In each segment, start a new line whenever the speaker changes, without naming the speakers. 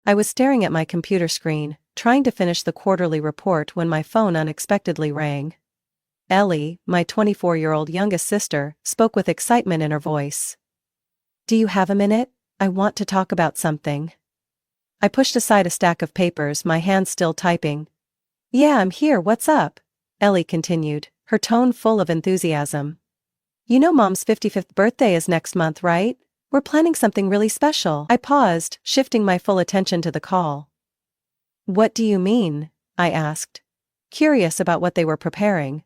I was staring at my computer screen, trying to finish the quarterly report when my phone unexpectedly rang. Ellie, my 24-year-old youngest sister, spoke with excitement in her voice. "Do you have a minute? I want to talk about something." I pushed aside a stack of papers, my hands still typing. "Yeah, I'm here, what's up?" Ellie continued, her tone full of enthusiasm. "You know Mom's 55th birthday is next month, right? We're planning something really special." I paused, shifting my full attention to the call. "What do you mean?" I asked, curious about what they were preparing.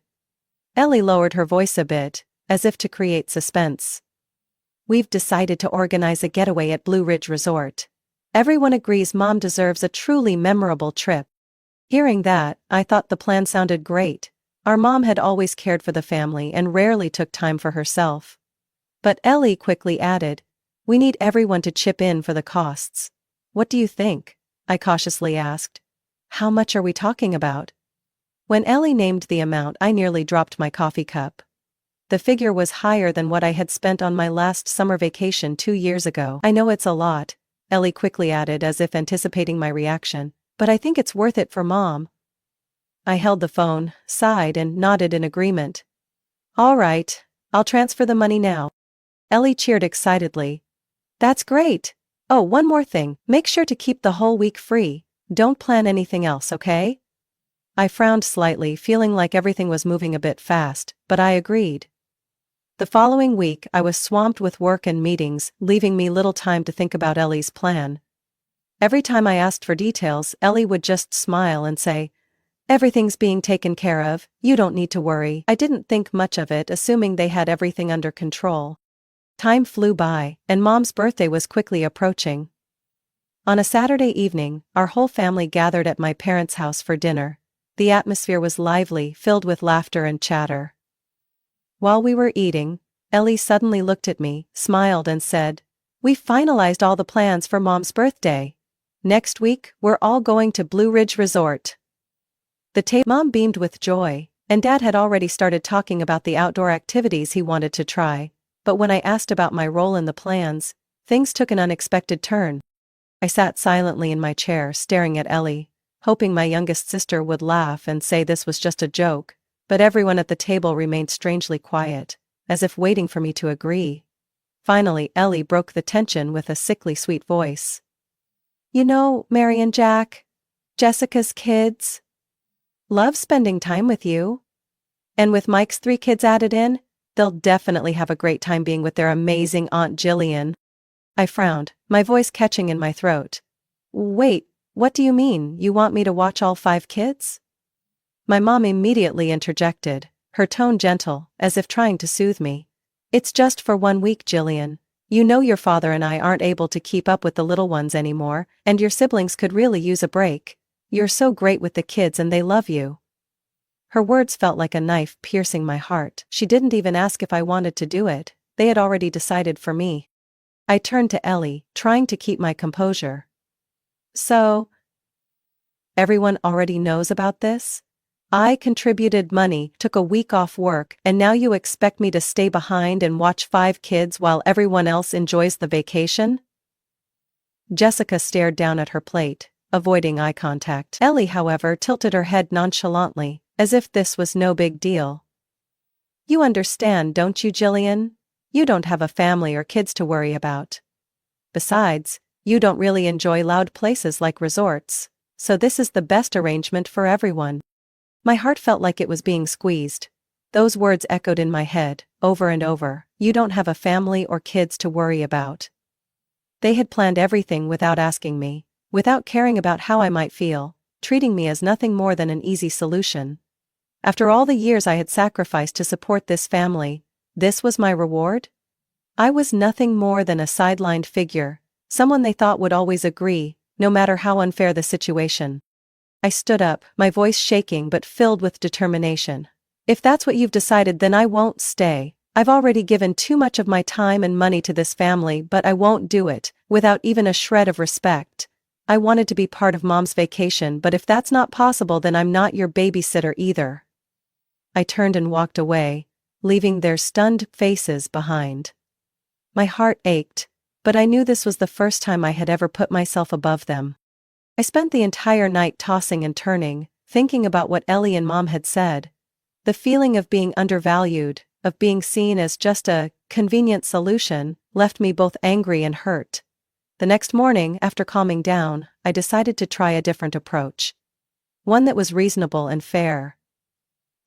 Ellie lowered her voice a bit, as if to create suspense. "We've decided to organize a getaway at Blue Ridge Resort. Everyone agrees Mom deserves a truly memorable trip." Hearing that, I thought the plan sounded great. Our mom had always cared for the family and rarely took time for herself. But Ellie quickly added, "We need everyone to chip in for the costs." "What do you think?" I cautiously asked. "How much are we talking about?" When Ellie named the amount, I nearly dropped my coffee cup. The figure was higher than what I had spent on my last summer vacation 2 years ago. "I know it's a lot," Ellie quickly added as if anticipating my reaction, "but I think it's worth it for Mom." I held the phone, sighed and nodded in agreement. "All right, I'll transfer the money now." Ellie cheered excitedly. "That's great! Oh, one more thing, make sure to keep the whole week free. Don't plan anything else, okay?" I frowned slightly, feeling like everything was moving a bit fast, but I agreed. The following week I was swamped with work and meetings, leaving me little time to think about Ellie's plan. Every time I asked for details, Ellie would just smile and say, "Everything's being taken care of, you don't need to worry." I didn't think much of it, assuming they had everything under control. Time flew by, and Mom's birthday was quickly approaching. On a Saturday evening, our whole family gathered at my parents' house for dinner. The atmosphere was lively, filled with laughter and chatter. While we were eating, Ellie suddenly looked at me, smiled and said, "We've finalized all the plans for Mom's birthday. Next week, we're all going to Blue Ridge Resort." Mom beamed with joy, and Dad had already started talking about the outdoor activities he wanted to try, but when I asked about my role in the plans, things took an unexpected turn. I sat silently in my chair staring at Ellie, hoping my youngest sister would laugh and say this was just a joke, but everyone at the table remained strangely quiet, as if waiting for me to agree. Finally, Ellie broke the tension with a sickly sweet voice. "You know, Mary and Jack, Jessica's kids love spending time with you. And with Mike's 3 kids added in, they'll definitely have a great time being with their amazing Aunt Jillian." I frowned, my voice catching in my throat. "Wait, what do you mean, you want me to watch all 5 kids?" My mom immediately interjected, her tone gentle, as if trying to soothe me. "It's just for 1 week, Jillian. You know your father and I aren't able to keep up with the little ones anymore, and your siblings could really use a break. You're so great with the kids and they love you." Her words felt like a knife piercing my heart. She didn't even ask if I wanted to do it, they had already decided for me. I turned to Ellie, trying to keep my composure. "So, everyone already knows about this? I contributed money, took a week off work, and now you expect me to stay behind and watch 5 kids while everyone else enjoys the vacation?" Jessica stared down at her plate, avoiding eye contact. Ellie, however, tilted her head nonchalantly, as if this was no big deal. "You understand, don't you, Jillian? You don't have a family or kids to worry about. Besides, you don't really enjoy loud places like resorts, so this is the best arrangement for everyone." My heart felt like it was being squeezed. Those words echoed in my head, over and over. You don't have a family or kids to worry about. They had planned everything without asking me, without caring about how I might feel, treating me as nothing more than an easy solution. After all the years I had sacrificed to support this family, this was my reward? I was nothing more than a sidelined figure, someone they thought would always agree, no matter how unfair the situation. I stood up, my voice shaking but filled with determination. "If that's what you've decided, then I won't stay. I've already given too much of my time and money to this family, but I won't do it without even a shred of respect. I wanted to be part of Mom's vacation, but if that's not possible, then I'm not your babysitter either." I turned and walked away, leaving their stunned faces behind. My heart ached, but I knew this was the first time I had ever put myself above them. I spent the entire night tossing and turning, thinking about what Ellie and Mom had said. The feeling of being undervalued, of being seen as just a convenient solution, left me both angry and hurt. The next morning, after calming down, I decided to try a different approach. One that was reasonable and fair.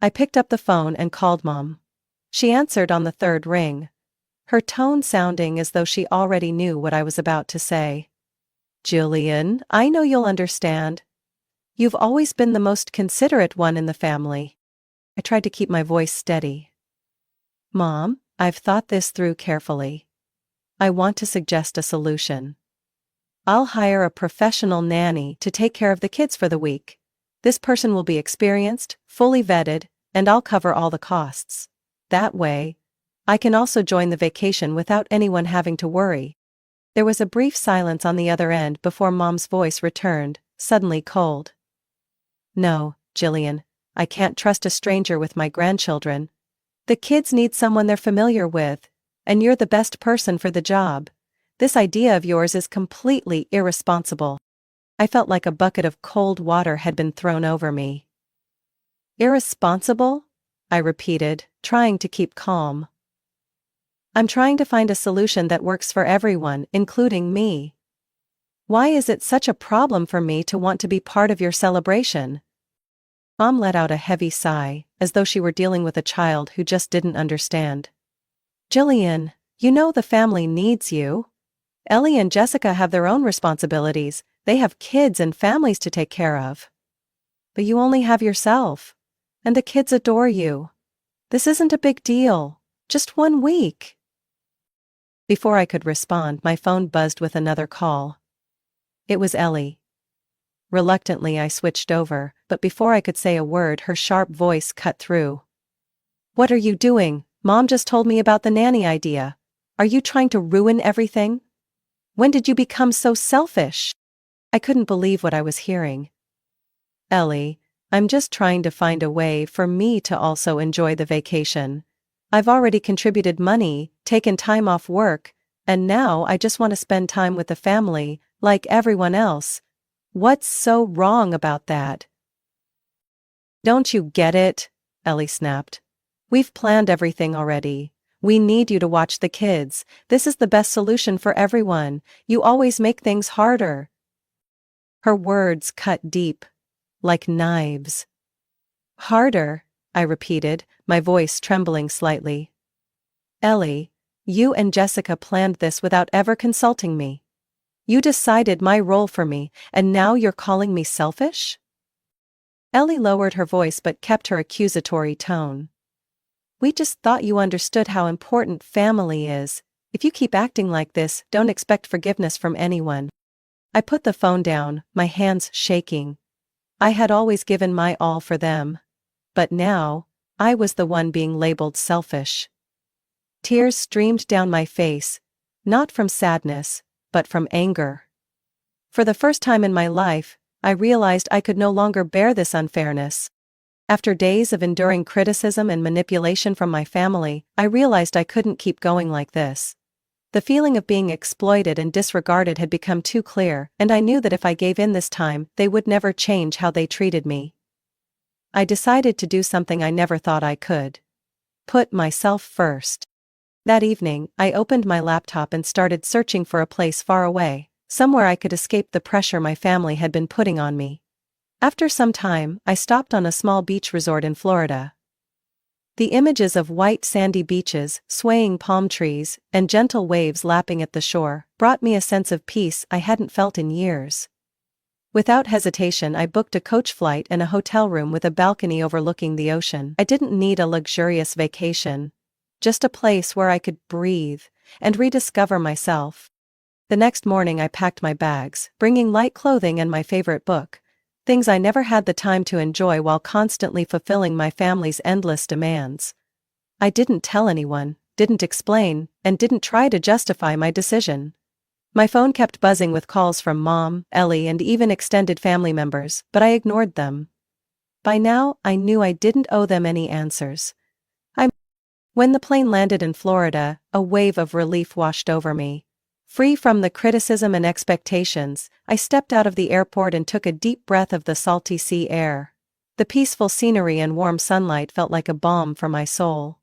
I picked up the phone and called Mom. She answered on the third ring, her tone sounding as though she already knew what I was about to say. "Jillian, I know you'll understand. You've always been the most considerate one in the family." I tried to keep my voice steady. "Mom, I've thought this through carefully. I want to suggest a solution. I'll hire a professional nanny to take care of the kids for the week. This person will be experienced, fully vetted, and I'll cover all the costs. That way, I can also join the vacation without anyone having to worry." There was a brief silence on the other end before Mom's voice returned, suddenly cold. "No, Jillian, I can't trust a stranger with my grandchildren. The kids need someone they're familiar with, and you're the best person for the job. This idea of yours is completely irresponsible." I felt like a bucket of cold water had been thrown over me. "Irresponsible?" I repeated, trying to keep calm. "I'm trying to find a solution that works for everyone, including me. Why is it such a problem for me to want to be part of your celebration?" Mom let out a heavy sigh, as though she were dealing with a child who just didn't understand. "Jillian, you know the family needs you. Ellie and Jessica have their own responsibilities, they have kids and families to take care of. But you only have yourself. And the kids adore you. This isn't a big deal. Just 1 week." Before I could respond, my phone buzzed with another call. It was Ellie. Reluctantly I switched over, but before I could say a word her sharp voice cut through. "What are you doing? Mom just told me about the nanny idea. Are you trying to ruin everything? When did you become so selfish?" I couldn't believe what I was hearing. "Ellie, I'm just trying to find a way for me to also enjoy the vacation. I've already contributed money, taken time off work, and now I just want to spend time with the family, like everyone else. What's so wrong about that?" "Don't you get it?" Ellie snapped. "We've planned everything already. We need you to watch the kids. This is the best solution for everyone. You always make things harder." Her words cut deep, like knives. "Harder?" I repeated, my voice trembling slightly. "Ellie, you and Jessica planned this without ever consulting me. You decided my role for me, and now you're calling me selfish?" Ellie lowered her voice but kept her accusatory tone. "We just thought you understood how important family is. If you keep acting like this, don't expect forgiveness from anyone." I put the phone down, my hands shaking. I had always given my all for them. But now, I was the one being labeled selfish. Tears streamed down my face, not from sadness, but from anger. For the first time in my life, I realized I could no longer bear this unfairness. After days of enduring criticism and manipulation from my family, I realized I couldn't keep going like this. The feeling of being exploited and disregarded had become too clear, and I knew that if I gave in this time, they would never change how they treated me. I decided to do something I never thought I could. Put myself first. That evening, I opened my laptop and started searching for a place far away, somewhere I could escape the pressure my family had been putting on me. After some time, I stopped on a small beach resort in Florida. The images of white sandy beaches, swaying palm trees, and gentle waves lapping at the shore brought me a sense of peace I hadn't felt in years. Without hesitation, I booked a coach flight and a hotel room with a balcony overlooking the ocean. I didn't need a luxurious vacation, just a place where I could breathe and rediscover myself. The next morning I packed my bags, bringing light clothing and my favorite book, things I never had the time to enjoy while constantly fulfilling my family's endless demands. I didn't tell anyone, didn't explain, and didn't try to justify my decision. My phone kept buzzing with calls from Mom, Ellie, and even extended family members, but I ignored them. By now, I knew I didn't owe them any answers. When the plane landed in Florida, a wave of relief washed over me. Free from the criticism and expectations, I stepped out of the airport and took a deep breath of the salty sea air. The peaceful scenery and warm sunlight felt like a balm for my soul.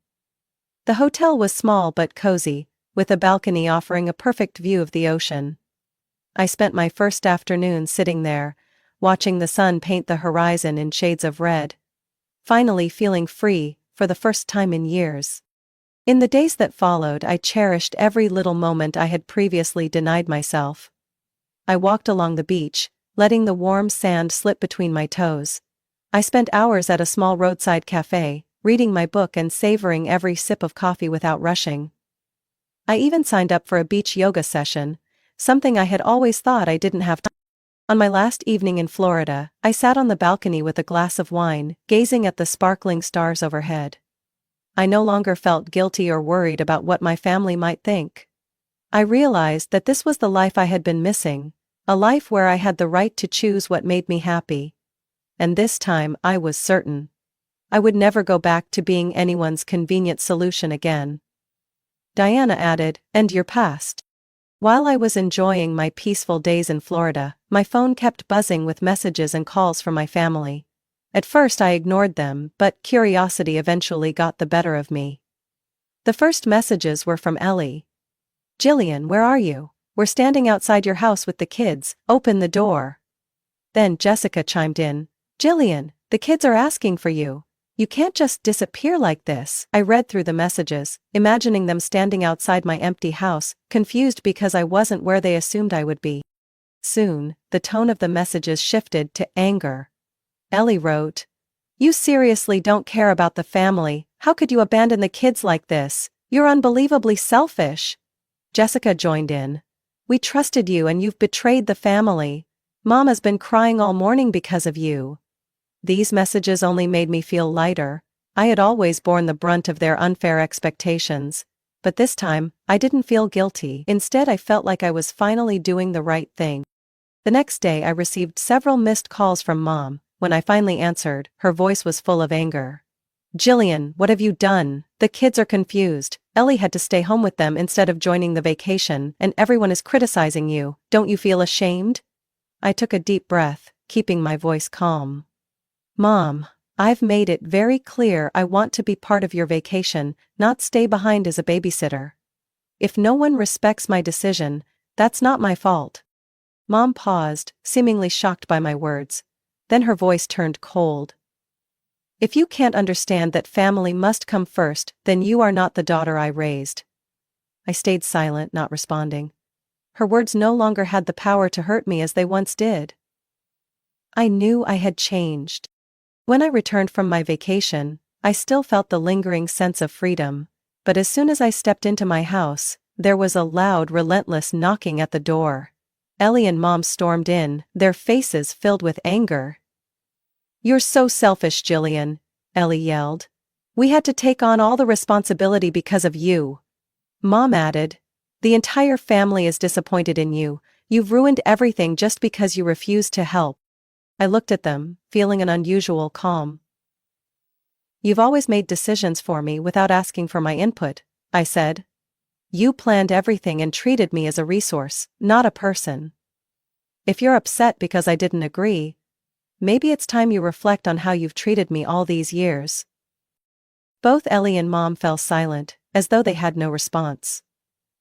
The hotel was small but cozy, with a balcony offering a perfect view of the ocean. I spent my first afternoon sitting there, watching the sun paint the horizon in shades of red. Finally feeling free, for the first time in years. In the days that followed, I cherished every little moment I had previously denied myself. I walked along the beach, letting the warm sand slip between my toes. I spent hours at a small roadside cafe, reading my book and savoring every sip of coffee without rushing. I even signed up for a beach yoga session, something I had always thought I didn't have time. On my last evening in Florida, I sat on the balcony with a glass of wine, gazing at the sparkling stars overhead. I no longer felt guilty or worried about what my family might think. I realized that this was the life I had been missing, a life where I had the right to choose what made me happy. And this time I was certain. I would never go back to being anyone's convenient solution again. Diana added, "And your past." While I was enjoying my peaceful days in Florida, my phone kept buzzing with messages and calls from my family. At first I ignored them, but curiosity eventually got the better of me. The first messages were from Ellie. "Jillian, where are you? We're standing outside your house with the kids, open the door." Then Jessica chimed in, "Jillian, the kids are asking for you. You can't just disappear like this." I read through the messages, imagining them standing outside my empty house, confused because I wasn't where they assumed I would be. Soon, the tone of the messages shifted to anger. Ellie wrote, "You seriously don't care about the family. How could you abandon the kids like this? You're unbelievably selfish." Jessica joined in. "We trusted you and you've betrayed the family. Mom has been crying all morning because of you." These messages only made me feel lighter. I had always borne the brunt of their unfair expectations. But this time, I didn't feel guilty. Instead, I felt like I was finally doing the right thing. The next day I received several missed calls from Mom. When I finally answered, her voice was full of anger. "Jillian, what have you done? The kids are confused. Ellie had to stay home with them instead of joining the vacation, and everyone is criticizing you. Don't you feel ashamed?" I took a deep breath, keeping my voice calm. "Mom, I've made it very clear I want to be part of your vacation, not stay behind as a babysitter. If no one respects my decision, that's not my fault." Mom paused, seemingly shocked by my words. Then her voice turned cold. "If you can't understand that family must come first, then you are not the daughter I raised." I stayed silent, not responding. Her words no longer had the power to hurt me as they once did. I knew I had changed. When I returned from my vacation, I still felt the lingering sense of freedom, but as soon as I stepped into my house, there was a loud, relentless knocking at the door. Ellie and Mom stormed in, their faces filled with anger. "You're so selfish, Jillian," Ellie yelled. "We had to take on all the responsibility because of you." Mom added, "The entire family is disappointed in you. You've ruined everything just because you refused to help." I looked at them, feeling an unusual calm. "You've always made decisions for me without asking for my input," I said. "You planned everything and treated me as a resource, not a person. If you're upset because I didn't agree, maybe it's time you reflect on how you've treated me all these years." Both Ellie and Mom fell silent, as though they had no response.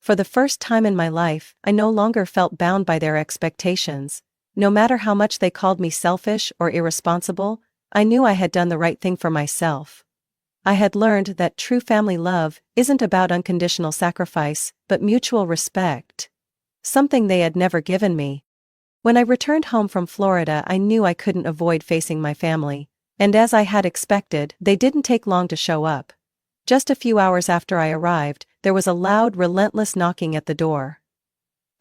For the first time in my life, I no longer felt bound by their expectations. No matter how much they called me selfish or irresponsible, I knew I had done the right thing for myself. I had learned that true family love isn't about unconditional sacrifice, but mutual respect. Something they had never given me. When I returned home from Florida, I knew I couldn't avoid facing my family, and as I had expected, they didn't take long to show up. Just a few hours after I arrived, there was a loud, relentless knocking at the door.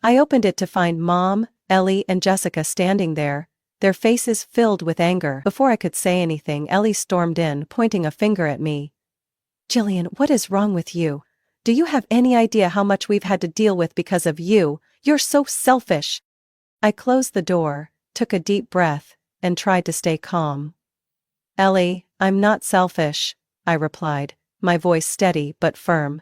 I opened it to find Mom, Ellie, and Jessica standing there, their faces filled with anger. Before I could say anything, Ellie stormed in, pointing a finger at me. "Jillian, what is wrong with you? Do you have any idea how much we've had to deal with because of you? You're so selfish." I closed the door, took a deep breath, and tried to stay calm. "Ellie, I'm not selfish," I replied, my voice steady but firm.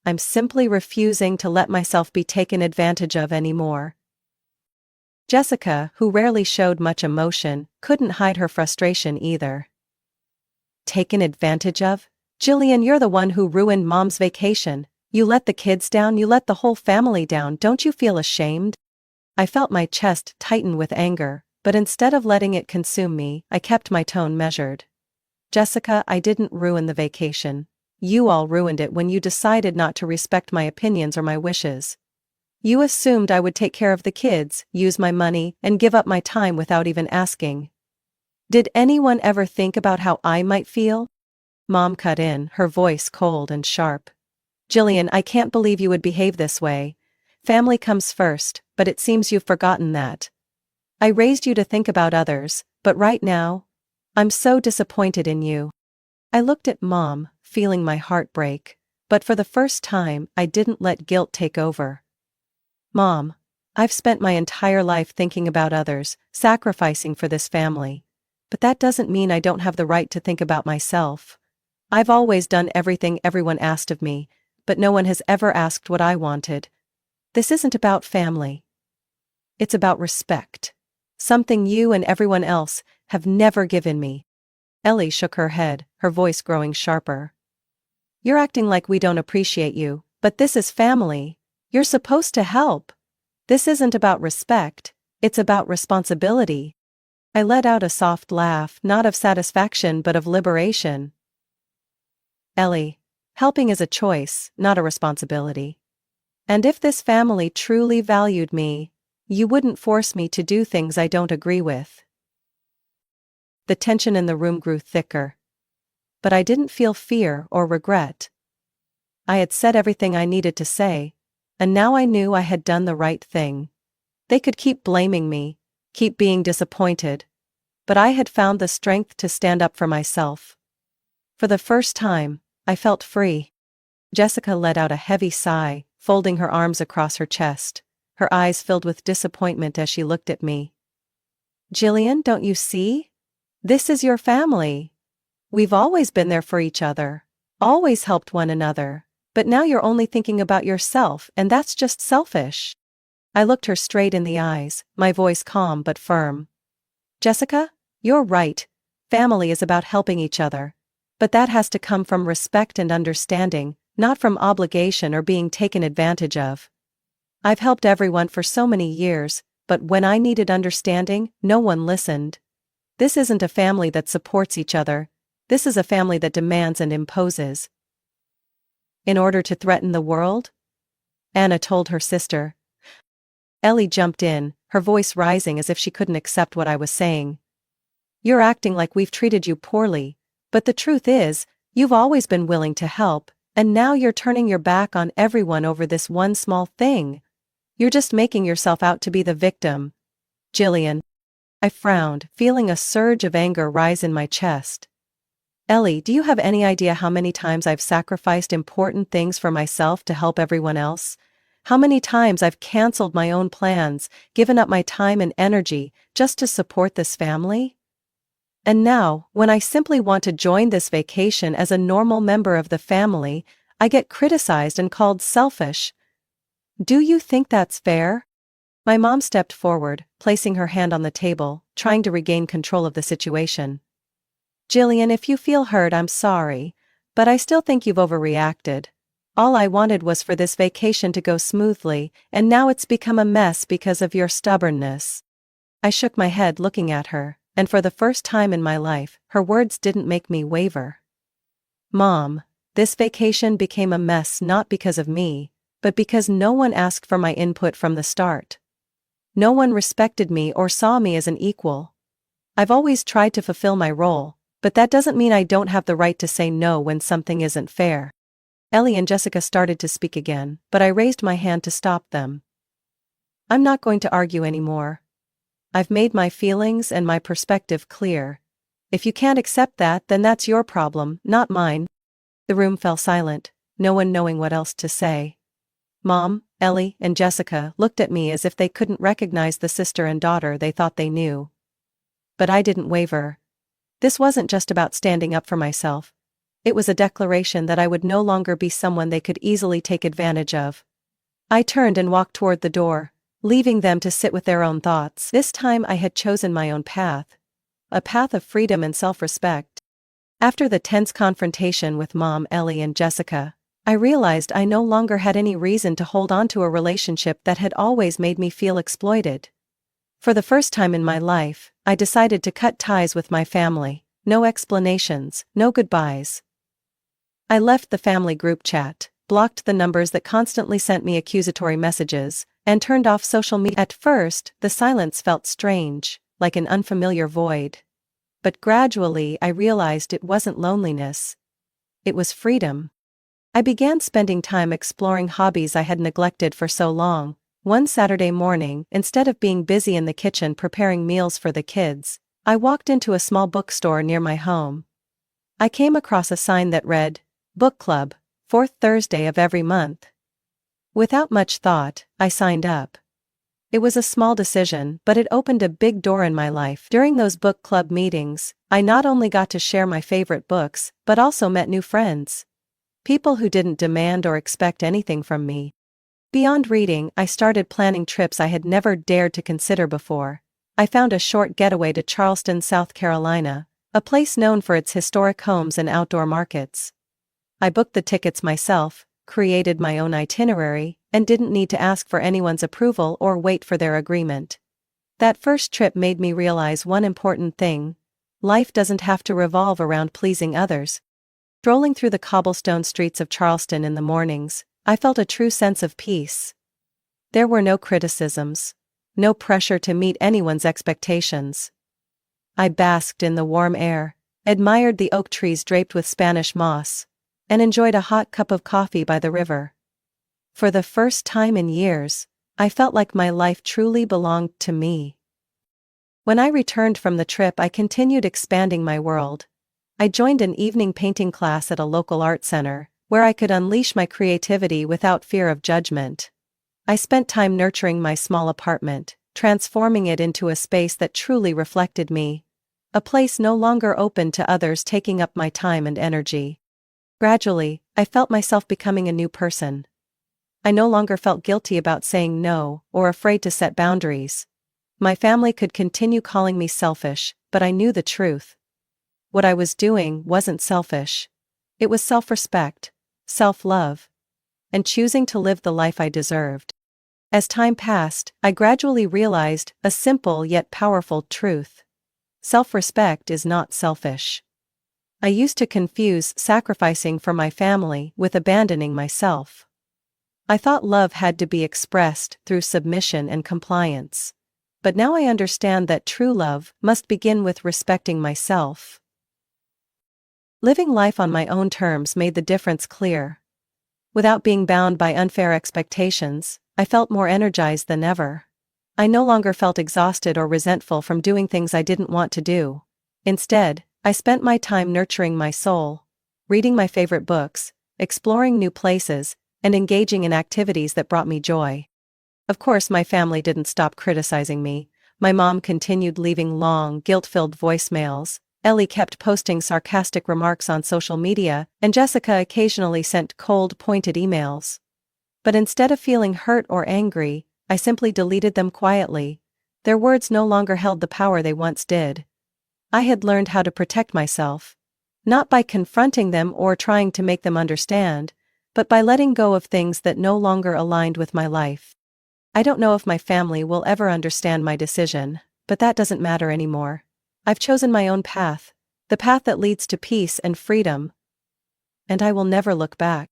I'm simply refusing to let myself be taken advantage of anymore. Jessica, who rarely showed much emotion, couldn't hide her frustration either. Taken advantage of? Jillian, you're the one who ruined Mom's vacation. You let the kids down, you let the whole family down, don't you feel ashamed? I felt my chest tighten with anger, but instead of letting it consume me, I kept my tone measured. Jessica, I didn't ruin the vacation. You all ruined it when you decided not to respect my opinions or my wishes. You assumed I would take care of the kids, use my money, and give up my time without even asking. Did anyone ever think about how I might feel? Mom cut in, her voice cold and sharp. Jillian, I can't believe you would behave this way. Family comes first, but it seems you've forgotten that. I raised you to think about others, but right now, I'm so disappointed in you. I looked at Mom, feeling my heart break, but for the first time, I didn't let guilt take over. Mom, I've spent my entire life thinking about others, sacrificing for this family. But that doesn't mean I don't have the right to think about myself. I've always done everything everyone asked of me, but no one has ever asked what I wanted. This isn't about family. It's about respect. Something you and everyone else have never given me. Ellie shook her head, her voice growing sharper. You're acting like we don't appreciate you, but this is family. You're supposed to help. This isn't about respect, it's about responsibility. I let out a soft laugh, not of satisfaction but of liberation. Ellie, helping is a choice, not a responsibility. And if this family truly valued me, you wouldn't force me to do things I don't agree with. The tension in the room grew thicker. But I didn't feel fear or regret. I had said everything I needed to say, and now I knew I had done the right thing. They could keep blaming me, keep being disappointed, but I had found the strength to stand up for myself. For the first time, I felt free. Jessica let out a heavy sigh, folding her arms across her chest, her eyes filled with disappointment as she looked at me. Jillian, don't you see? This is your family. We've always been there for each other, always helped one another, but now you're only thinking about yourself, and that's just selfish. I looked her straight in the eyes, my voice calm but firm. Jessica, you're right. Family is about helping each other. But that has to come from respect and understanding, not from obligation or being taken advantage of. I've helped everyone for so many years, but when I needed understanding, no one listened. This isn't a family that supports each other. This is a family that demands and imposes. In order to threaten the world? Anna told her sister. Ellie jumped in, her voice rising as if she couldn't accept what I was saying. You're acting like we've treated you poorly, but the truth is, you've always been willing to help, and now you're turning your back on everyone over this one small thing. You're just making yourself out to be the victim. Jillian. I frowned, feeling a surge of anger rise in my chest. Ellie, do you have any idea how many times I've sacrificed important things for myself to help everyone else? How many times I've canceled my own plans, given up my time and energy, just to support this family? And now, when I simply want to join this vacation as a normal member of the family, I get criticized and called selfish. Do you think that's fair? My mom stepped forward, placing her hand on the table, trying to regain control of the situation. Jillian, if you feel hurt, I'm sorry, but I still think you've overreacted. All I wanted was for this vacation to go smoothly, and now it's become a mess because of your stubbornness. I shook my head looking at her, and for the first time in my life, her words didn't make me waver. Mom, this vacation became a mess not because of me, but because no one asked for my input from the start. No one respected me or saw me as an equal. I've always tried to fulfill my role, but that doesn't mean I don't have the right to say no when something isn't fair. Ellie and Jessica started to speak again, but I raised my hand to stop them. I'm not going to argue anymore. I've made my feelings and my perspective clear. If you can't accept that, then that's your problem, not mine. The room fell silent, no one knowing what else to say. Mom, Ellie, and Jessica looked at me as if they couldn't recognize the sister and daughter they thought they knew. But I didn't waver. This wasn't just about standing up for myself. It was a declaration that I would no longer be someone they could easily take advantage of. I turned and walked toward the door, leaving them to sit with their own thoughts. This time I had chosen my own path. A path of freedom and self-respect. After the tense confrontation with Mom, Ellie, and Jessica, I realized I no longer had any reason to hold on to a relationship that had always made me feel exploited. For the first time in my life, I decided to cut ties with my family. No explanations, no goodbyes. I left the family group chat, blocked the numbers that constantly sent me accusatory messages, and turned off social media. At first, the silence felt strange, like an unfamiliar void. But gradually I realized it wasn't loneliness. It was freedom. I began spending time exploring hobbies I had neglected for so long. One Saturday morning, instead of being busy in the kitchen preparing meals for the kids, I walked into a small bookstore near my home. I came across a sign that read, "Book Club, 4th Thursday of every month." Without much thought, I signed up. It was a small decision, but it opened a big door in my life. During those book club meetings, I not only got to share my favorite books, but also met new friends. People who didn't demand or expect anything from me. Beyond reading, I started planning trips I had never dared to consider before. I found a short getaway to Charleston, South Carolina, a place known for its historic homes and outdoor markets. I booked the tickets myself, created my own itinerary, and didn't need to ask for anyone's approval or wait for their agreement. That first trip made me realize one important thing: life doesn't have to revolve around pleasing others. Strolling through the cobblestone streets of Charleston in the mornings, I felt a true sense of peace. There were no criticisms, no pressure to meet anyone's expectations. I basked in the warm air, admired the oak trees draped with Spanish moss, and enjoyed a hot cup of coffee by the river. For the first time in years, I felt like my life truly belonged to me. When I returned from the trip, I continued expanding my world. I joined an evening painting class at a local art center, where I could unleash my creativity without fear of judgment. I spent time nurturing my small apartment, transforming it into a space that truly reflected me. A place no longer open to others taking up my time and energy. Gradually, I felt myself becoming a new person. I no longer felt guilty about saying no, or afraid to set boundaries. My family could continue calling me selfish, but I knew the truth. What I was doing wasn't selfish. It was self-respect, self-love, and choosing to live the life I deserved. As time passed, I gradually realized a simple yet powerful truth. Self-respect is not selfish. I used to confuse sacrificing for my family with abandoning myself. I thought love had to be expressed through submission and compliance. But now I understand that true love must begin with respecting myself. Living life on my own terms made the difference clear. Without being bound by unfair expectations, I felt more energized than ever. I no longer felt exhausted or resentful from doing things I didn't want to do. Instead, I spent my time nurturing my soul, reading my favorite books, exploring new places, and engaging in activities that brought me joy. Of course, my family didn't stop criticizing me. My mom continued leaving long, guilt-filled voicemails, Ellie kept posting sarcastic remarks on social media, and Jessica occasionally sent cold, pointed emails. But instead of feeling hurt or angry, I simply deleted them quietly. Their words no longer held the power they once did. I had learned how to protect myself. Not by confronting them or trying to make them understand, but by letting go of things that no longer aligned with my life. I don't know if my family will ever understand my decision, but that doesn't matter anymore. I've chosen my own path, the path that leads to peace and freedom. And I will never look back.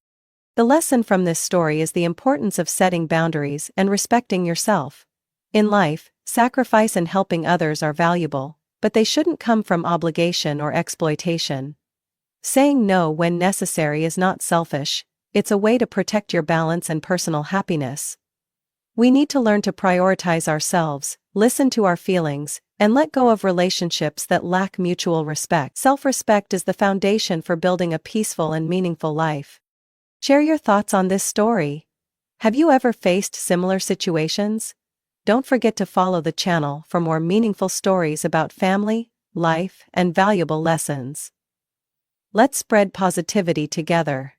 The lesson from this story is the importance of setting boundaries and respecting yourself. In life, sacrifice and helping others are valuable, but they shouldn't come from obligation or exploitation. Saying no when necessary is not selfish, it's a way to protect your balance and personal happiness. We need to learn to prioritize ourselves, listen to our feelings, and let go of relationships that lack mutual respect. Self-respect is the foundation for building a peaceful and meaningful life. Share your thoughts on this story. Have you ever faced similar situations? Don't forget to follow the channel for more meaningful stories about family, life, and valuable lessons. Let's spread positivity together.